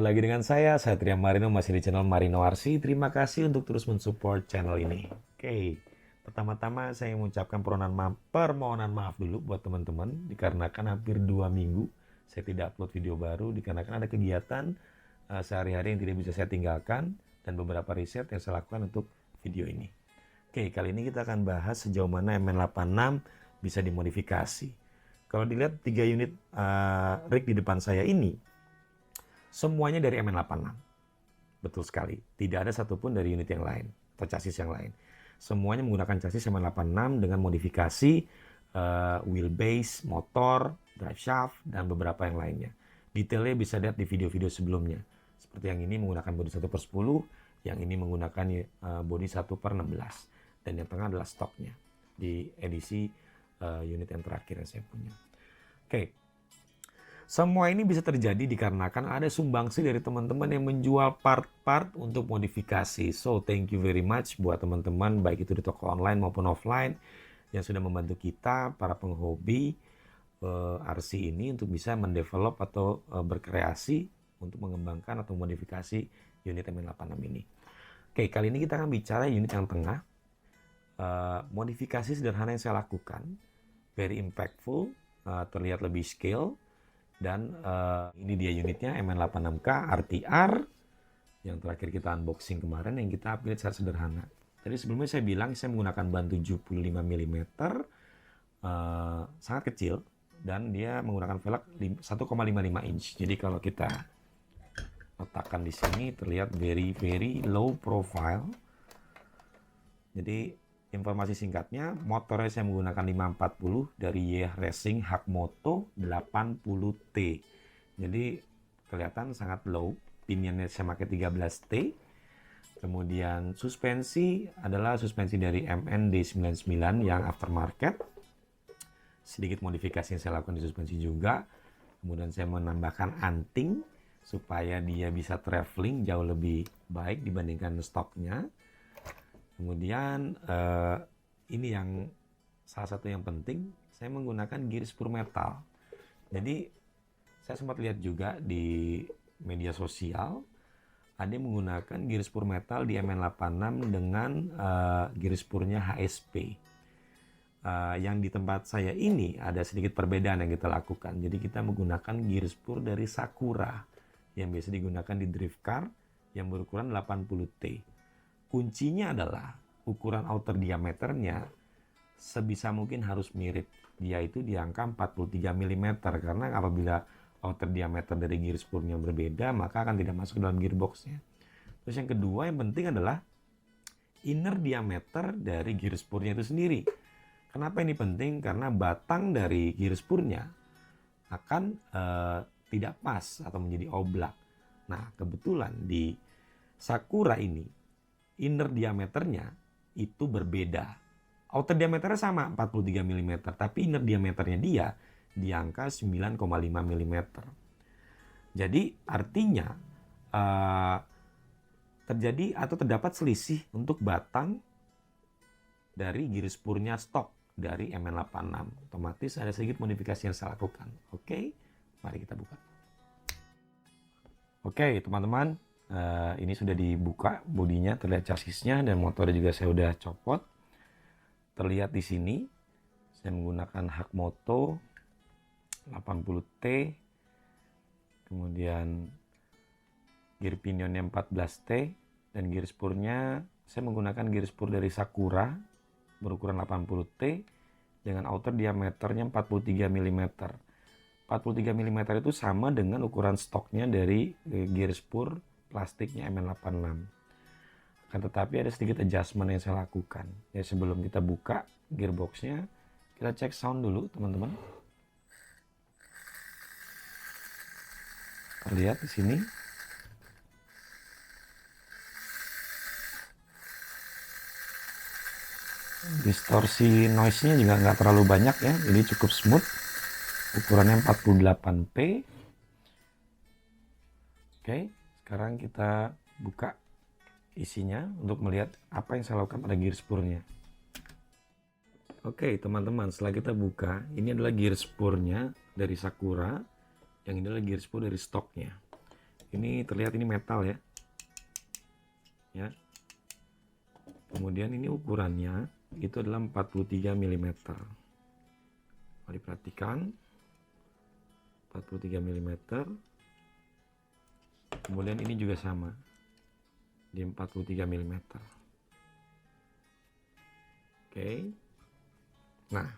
lagi dengan saya Satria Marino, masih di channel Marino RC. Terima kasih untuk terus mensupport channel ini. Oke, pertama-tama saya mengucapkan permohonan maaf dulu buat teman-teman, dikarenakan hampir 2 minggu saya tidak upload video baru, dikarenakan ada kegiatan sehari-hari yang tidak bisa saya tinggalkan, dan beberapa riset yang saya lakukan untuk video ini. Oke, kali ini kita akan bahas sejauh mana MN86 bisa dimodifikasi. Kalau dilihat 3 unit rig di depan saya ini, semuanya dari MN86. Betul sekali. Tidak ada satupun dari unit yang lain atau chassis yang lain. Semuanya menggunakan chassis MN86 dengan modifikasi wheelbase, motor, drive shaft, dan beberapa yang lainnya. Detailnya bisa lihat di video-video sebelumnya. Seperti yang ini menggunakan bodi 1/10, yang ini menggunakan bodi 1/16. Dan yang tengah adalah stoknya di edisi unit yang terakhir yang saya punya. Oke. Semua ini bisa terjadi dikarenakan ada sumbangsi dari teman-teman yang menjual part-part untuk modifikasi. So, thank you very much buat teman-teman, baik itu di toko online maupun offline, yang sudah membantu kita, para penghobi RC ini, untuk bisa mendevelop atau berkreasi untuk mengembangkan atau modifikasi unit MN86 ini. Oke, kali ini kita akan bicara unit yang tengah. Modifikasi sederhana yang saya lakukan, very impactful, terlihat lebih scale. Dan ini dia unitnya, MN86K RTR yang terakhir kita unboxing kemarin, yang kita upgrade secara sederhana. Tadi sebelumnya saya bilang saya menggunakan ban 75 mm, sangat kecil, dan dia menggunakan velg 1,55 inch. Jadi kalau kita letakkan di sini terlihat very low profile. Jadi informasi singkatnya, motornya saya menggunakan 540 dari YH Racing Hakmoto 80T. Jadi kelihatan sangat low. Pinionnya saya pakai 13T. Kemudian suspensi adalah suspensi dari MN D99 yang aftermarket. Sedikit modifikasi yang saya lakukan di suspensi juga. Kemudian saya menambahkan anting supaya dia bisa traveling jauh lebih baik dibandingkan stoknya. Kemudian ini yang salah satu yang penting, saya menggunakan gear spur metal. Jadi saya sempat lihat juga di media sosial ada yang menggunakan gear spur metal di MN86 dengan gear spurnya HSP. Yang di tempat saya ini ada sedikit perbedaan yang kita lakukan. Jadi kita menggunakan gear spur dari Sakura yang biasa digunakan di drift car yang berukuran 80T. Kuncinya adalah ukuran outer diameternya sebisa mungkin harus mirip. Dia itu di angka 43 mm, karena apabila outer diameter dari gear spurnya berbeda, maka akan tidak masuk dalam gearboxnya. Terus yang kedua yang penting adalah inner diameter dari gear spurnya itu sendiri. Kenapa ini penting? Karena batang dari gear spurnya akan tidak pas atau menjadi oblak. Nah, kebetulan di Sakura ini inner diameternya itu berbeda. Outer diameternya sama 43 mm, tapi inner diameternya dia di angka 9,5 mm. Jadi artinya terjadi atau terdapat selisih untuk batang dari gear spurnya stok dari MN86. Otomatis ada sedikit modifikasi yang saya lakukan. Oke, mari kita buka. Oke, teman-teman. Ini sudah dibuka bodinya, terlihat chassisnya, dan motornya juga saya udah copot. Terlihat di sini saya menggunakan Hakmoto 80T, kemudian gear pinionnya 14T, dan gear spurnya saya menggunakan gear spur dari Sakura berukuran 80T dengan outer diameternya 43 mm. 43 mm itu sama dengan ukuran stoknya dari gear spur plastiknya MN86. Akan tetapi ada sedikit adjustment yang saya lakukan. Ya, sebelum kita buka gearboxnya, kita cek sound dulu, teman-teman. Lihat di sini. Distorsi noise-nya juga nggak terlalu banyak ya, jadi cukup smooth. Ukurannya 48p. Oke. Sekarang kita buka isinya untuk melihat apa yang saya lakukan pada gear spurnya. Oke, teman-teman, setelah kita buka, ini adalah gear spurnya dari Sakura, yang ini adalah gear spur dari stoknya. Ini terlihat ini metal ya. Ya. Kemudian ini ukurannya itu adalah 43 mm. Mari perhatikan 43 mm. Kemudian ini juga sama di 43 mm. Oke. Nah,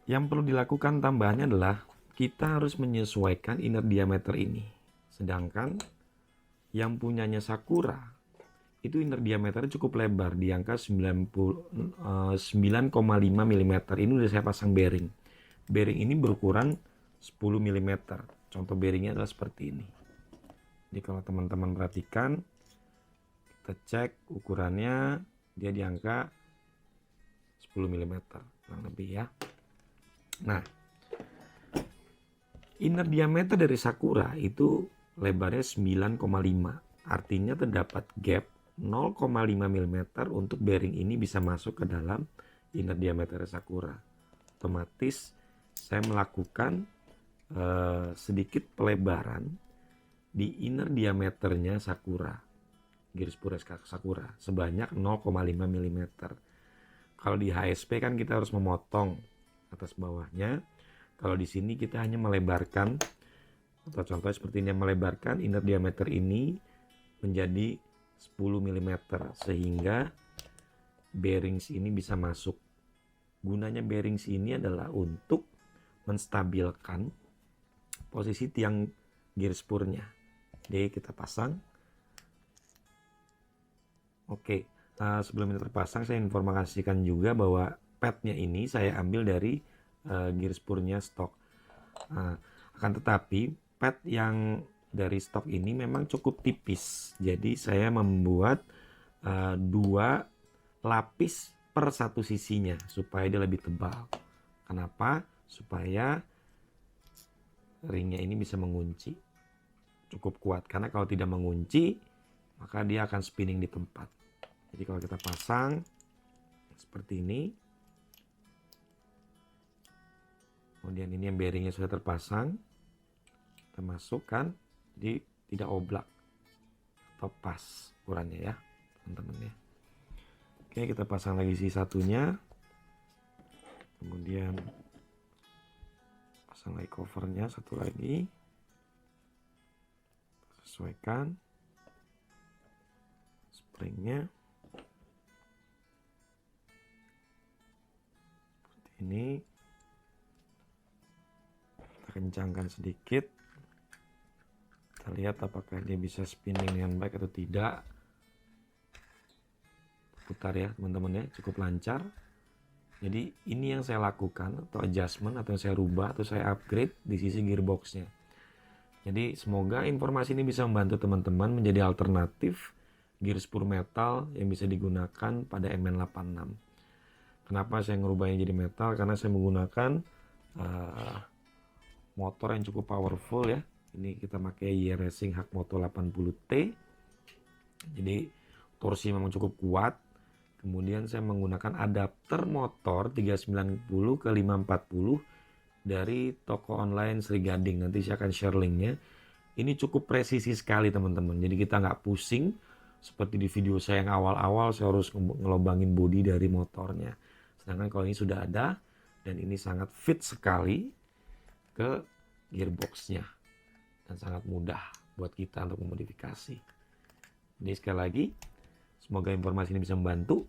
yang perlu dilakukan tambahannya adalah kita harus menyesuaikan inner diameter ini. Sedangkan yang punyanya Sakura itu inner diameternya cukup lebar di angka 9,5 mm. Ini udah saya pasang bearing. Bearing ini berukuran 10 mm. Contoh bearingnya adalah seperti ini. Jadi kalau teman-teman perhatikan, kita cek ukurannya, dia di angka 10 mm kurang lebih ya. Nah, inner diameter dari Sakura itu lebarnya 9,5. Artinya terdapat gap 0,5 mm untuk bearing ini bisa masuk ke dalam inner diameter Sakura. Otomatis saya melakukan sedikit pelebaran di inner diameternya Sakura, Gearspur Sakura, sebanyak 0,5 mm. Kalau di HSP kan kita harus memotong atas bawahnya. Kalau di sini kita hanya melebarkan, atau contohnya seperti ini, melebarkan inner diameter ini menjadi 10 mm sehingga bearings ini bisa masuk. Gunanya bearings ini adalah untuk menstabilkan posisi tiang gearspurnya. Jadi kita pasang. Oke, sebelum ini terpasang saya informasikan juga bahwa padnya ini saya ambil dari gearspurnya stok. Akan tetapi pad yang dari stok ini memang cukup tipis. Jadi saya membuat 2 lapis per satu sisinya supaya dia lebih tebal. Kenapa? Supaya ringnya ini bisa mengunci cukup kuat. Karena kalau tidak mengunci, maka dia akan spinning di tempat. Jadi kalau kita pasang seperti ini, kemudian ini yang bearingnya sudah terpasang, kita masukkan, jadi tidak oblak atau pas ukurannya ya teman-teman ya. Oke, kita pasang lagi sisi satunya, kemudian pasang lagi covernya satu lagi, sesuaikan springnya seperti ini. Kita kencangkan sedikit, kita lihat apakah dia bisa spinning dengan baik atau tidak. Putar ya teman-teman ya, cukup lancar. Jadi ini yang saya lakukan, atau adjustment, atau yang saya rubah, atau saya upgrade di sisi gearboxnya. Jadi semoga informasi ini bisa membantu teman-teman menjadi alternatif gearspur metal yang bisa digunakan pada MN86. Kenapa saya ngerubahnya jadi metal? Karena saya menggunakan motor yang cukup powerful ya. Ini kita pakai YR Racing Hakmoto 80T. Jadi torsi memang cukup kuat. Kemudian saya menggunakan adapter motor 390 ke 540 dari toko online Sri Gading. Nanti saya akan share linknya. Ini cukup presisi sekali teman-teman. Jadi kita nggak pusing seperti di video saya yang awal-awal saya harus ngelobangin bodi dari motornya. Sedangkan kalau ini sudah ada dan ini sangat fit sekali ke gearboxnya dan sangat mudah buat kita untuk memodifikasi. Jadi sekali lagi, semoga informasi ini bisa membantu.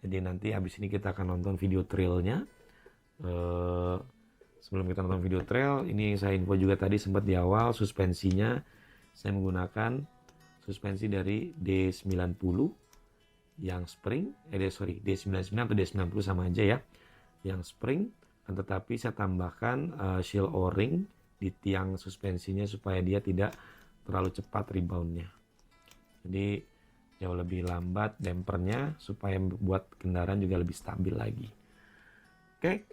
Jadi nanti habis ini kita akan nonton video trailnya. Sebelum kita nonton video trail, ini saya info juga tadi sempat di awal, suspensinya saya menggunakan suspensi dari D90 yang spring, D99 atau D90 sama aja ya, yang spring. Tetapi saya tambahkan shield O-ring di tiang suspensinya supaya dia tidak terlalu cepat reboundnya. Jadi jauh lebih lambat dampernya supaya membuat kendaraan juga lebih stabil lagi. Oke.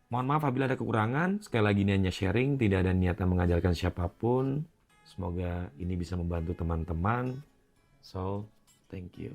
Mohon maaf apabila ada kekurangan. Sekali lagi ini hanya sharing, tidak ada niatan mengajarkan siapapun. Semoga ini bisa membantu teman-teman. So, thank you.